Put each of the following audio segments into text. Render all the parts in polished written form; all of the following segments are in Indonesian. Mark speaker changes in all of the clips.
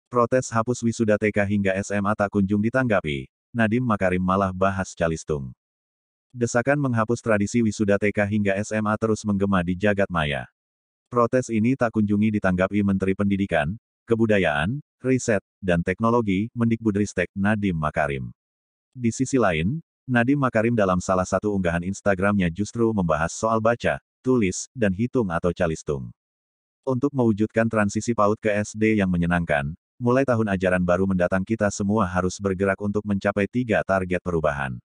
Speaker 1: Protes hapus wisuda TK hingga SMA tak kunjung ditanggapi. Nadiem Makarim malah bahas Calistung. Desakan menghapus tradisi wisuda TK hingga SMA terus menggema di jagat maya. Protes ini tak kunjungi ditanggapi Menteri Pendidikan, Kebudayaan, Riset, dan Teknologi, Mendikbudristek Nadiem Makarim. Di sisi lain, Nadiem Makarim dalam salah satu unggahan Instagramnya justru membahas soal baca, tulis, dan hitung atau Calistung. Untuk mewujudkan transisi PAUD ke SD yang menyenangkan, mulai tahun ajaran baru mendatang kita semua harus bergerak untuk mencapai 3 target perubahan.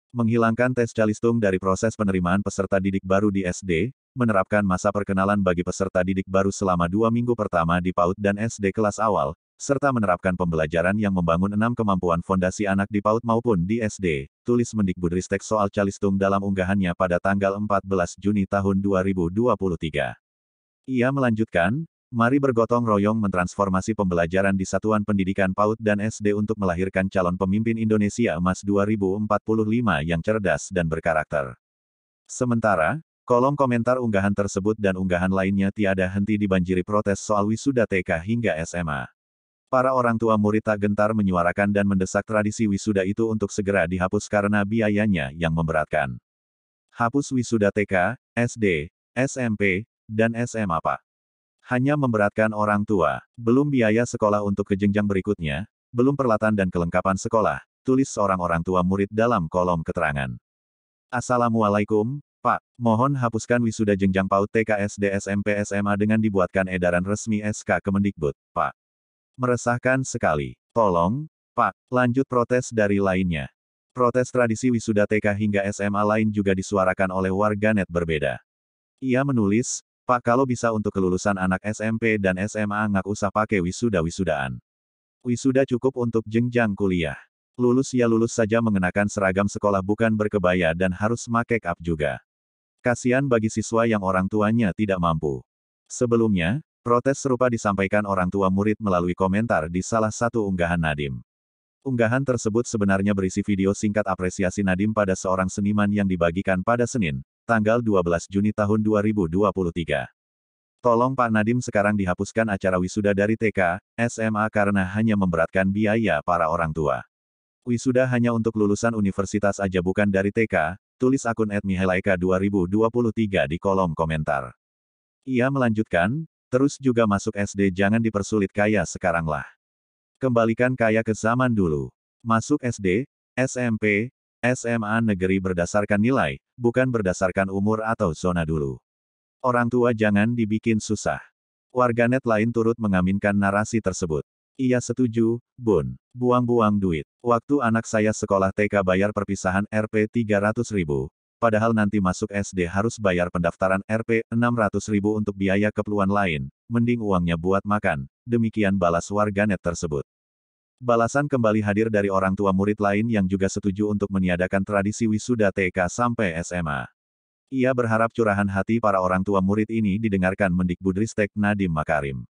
Speaker 1: Menghilangkan tes Calistung dari proses penerimaan peserta didik baru di SD, menerapkan masa perkenalan bagi peserta didik baru selama 2 minggu pertama di PAUD dan SD kelas awal, serta menerapkan pembelajaran yang membangun 6 kemampuan fondasi anak di PAUD maupun di SD, tulis Mendikbudristek soal Calistung dalam unggahannya pada tanggal 14 Juni tahun 2023. Ia melanjutkan, mari bergotong royong mentransformasi pembelajaran di satuan pendidikan PAUD dan SD untuk melahirkan calon pemimpin Indonesia Emas 2045 yang cerdas dan berkarakter. Sementara, kolom komentar unggahan tersebut dan unggahan lainnya tiada henti dibanjiri protes soal wisuda TK hingga SMA. Para orang tua murid tak gentar menyuarakan dan mendesak tradisi wisuda itu untuk segera dihapus karena biayanya yang memberatkan. Hapus wisuda TK, SD, SMP, dan SMA Pak. Hanya memberatkan orang tua, belum biaya sekolah untuk ke jenjang berikutnya, belum peralatan dan kelengkapan sekolah, tulis seorang orang tua murid dalam kolom keterangan. Assalamualaikum, Pak. Mohon hapuskan wisuda jenjang PAUD TK SD SMP SMA dengan dibuatkan edaran resmi SK Kemendikbud, Pak. Meresahkan sekali. Tolong, Pak, lanjut protes dari lainnya. Protes tradisi wisuda TK hingga SMA lain juga disuarakan oleh warganet berbeda. Ia menulis, Pak kalau bisa untuk kelulusan anak SMP dan SMA nggak usah pakai wisuda-wisudaan. Wisuda cukup untuk jenjang kuliah. Lulus ya lulus saja mengenakan seragam sekolah bukan berkebaya dan harus make up juga. Kasihan bagi siswa yang orang tuanya tidak mampu. Sebelumnya, protes serupa disampaikan orang tua murid melalui komentar di salah satu unggahan Nadiem. Unggahan tersebut sebenarnya berisi video singkat apresiasi Nadiem pada seorang seniman yang dibagikan pada Senin, tanggal 12 Juni tahun 2023. Tolong Pak Nadiem sekarang dihapuskan acara wisuda dari TK, SMA karena hanya memberatkan biaya para orang tua. Wisuda hanya untuk lulusan universitas aja bukan dari TK, tulis akun @mihelaika2023 di kolom komentar. Ia melanjutkan, terus juga masuk SD jangan dipersulit kaya sekarang lah. Kembalikan kaya ke zaman dulu. Masuk SD, SMP, SMA negeri berdasarkan nilai, bukan berdasarkan umur atau zona dulu. Orang tua jangan dibikin susah. Warganet lain turut mengaminkan narasi tersebut. Iya setuju, Bun. Buang-buang duit. Waktu anak saya sekolah TK bayar perpisahan Rp 300.000, padahal nanti masuk SD harus bayar pendaftaran Rp 600.000 untuk biaya keperluan lain, mending uangnya buat makan, demikian balas warganet tersebut. Balasan kembali hadir dari orang tua murid lain yang juga setuju untuk meniadakan tradisi wisuda TK sampai SMA. Ia berharap curahan hati para orang tua murid ini didengarkan Mendikbudristek Nadiem Makarim.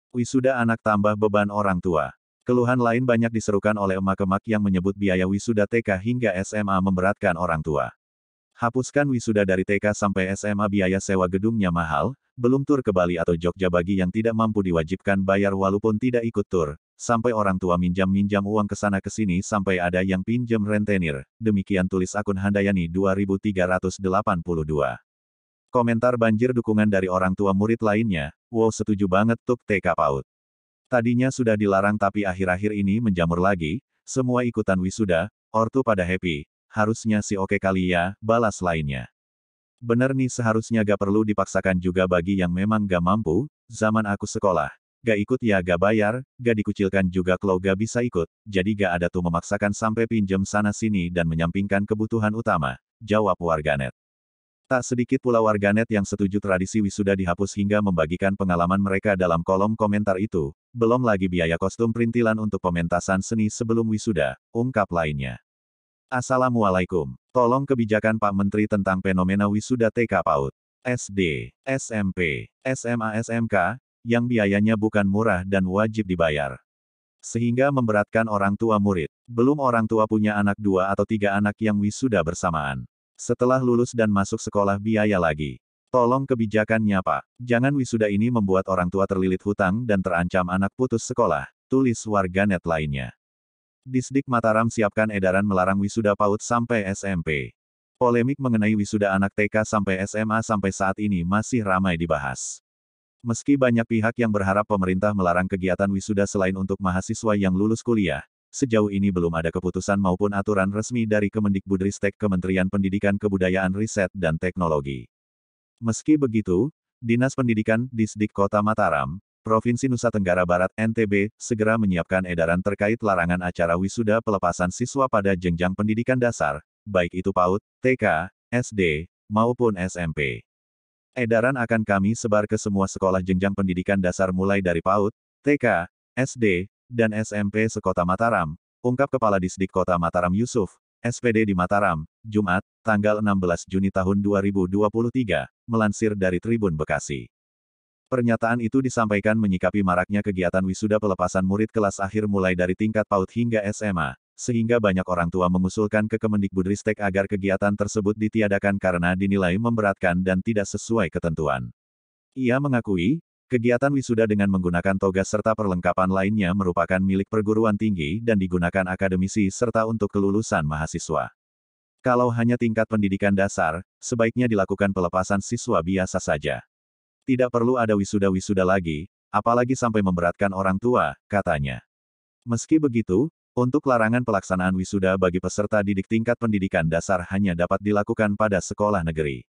Speaker 1: Wisuda anak tambah beban orang tua. Keluhan lain banyak diserukan oleh emak-emak yang menyebut biaya wisuda TK hingga SMA memberatkan orang tua. Hapuskan wisuda dari TK sampai SMA biaya sewa gedungnya mahal, belum tur ke Bali atau Jogja bagi yang tidak mampu diwajibkan bayar walaupun tidak ikut tur. Sampai orang tua minjam-minjam uang ke sana ke sini sampai ada yang pinjam rentenir, demikian tulis akun Handayani 2382. Komentar banjir dukungan dari orang tua murid lainnya, wow setuju banget tuh TK PAUD. Tadinya sudah dilarang tapi akhir-akhir ini menjamur lagi, semua ikutan wisuda, ortu pada happy, harusnya sih oke kali ya, balas lainnya. Bener nih seharusnya gak perlu dipaksakan juga bagi yang memang gak mampu, zaman aku sekolah. Gak ikut ya gak bayar, gak dikucilkan juga kalau gak bisa ikut, jadi gak ada tuh memaksakan sampai pinjem sana-sini dan menyampingkan kebutuhan utama, jawab warganet. Tak sedikit pula warganet yang setuju tradisi wisuda dihapus hingga membagikan pengalaman mereka dalam kolom komentar itu, belum lagi biaya kostum perintilan untuk pementasan seni sebelum wisuda, ungkap lainnya. Assalamualaikum. Tolong kebijakan Pak Menteri tentang fenomena wisuda TK PAUD, SD, SMP, SMA SMK, yang biayanya bukan murah dan wajib dibayar. Sehingga memberatkan orang tua murid. Belum orang tua punya anak 2 atau 3 anak yang wisuda bersamaan. Setelah lulus dan masuk sekolah biaya lagi. Tolong kebijakannya Pak. Jangan wisuda ini membuat orang tua terlilit hutang dan terancam anak putus sekolah, tulis warganet lainnya. Disdik Mataram siapkan edaran melarang wisuda PAUD sampai SMP. Polemik mengenai wisuda anak TK sampai SMA sampai saat ini masih ramai dibahas. Meski banyak pihak yang berharap pemerintah melarang kegiatan wisuda selain untuk mahasiswa yang lulus kuliah, sejauh ini belum ada keputusan maupun aturan resmi dari Kemendikbudristek Kementerian Pendidikan Kebudayaan Riset dan Teknologi. Meski begitu, Dinas Pendidikan Disdik Kota Mataram, Provinsi Nusa Tenggara Barat (NTB), segera menyiapkan edaran terkait larangan acara wisuda pelepasan siswa pada jenjang pendidikan dasar, baik itu PAUD, TK, SD, maupun SMP. Edaran akan kami sebar ke semua sekolah jenjang pendidikan dasar mulai dari PAUD, TK, SD, dan SMP se-Kota Mataram, ungkap Kepala Disdik Kota Mataram Yusuf, SPD di Mataram, Jumat, tanggal 16 Juni tahun 2023, melansir dari Tribun Bekasi. Pernyataan itu disampaikan menyikapi maraknya kegiatan wisuda pelepasan murid kelas akhir mulai dari tingkat PAUD hingga SMA, sehingga banyak orang tua mengusulkan ke Kemendikbudristek agar kegiatan tersebut ditiadakan karena dinilai memberatkan dan tidak sesuai ketentuan. Ia mengakui, kegiatan wisuda dengan menggunakan toga serta perlengkapan lainnya merupakan milik perguruan tinggi dan digunakan akademisi serta untuk kelulusan mahasiswa. Kalau hanya tingkat pendidikan dasar, sebaiknya dilakukan pelepasan siswa biasa saja. Tidak perlu ada wisuda-wisuda lagi, apalagi sampai memberatkan orang tua, katanya. Meski begitu, untuk larangan pelaksanaan wisuda bagi peserta didik tingkat pendidikan dasar hanya dapat dilakukan pada sekolah negeri.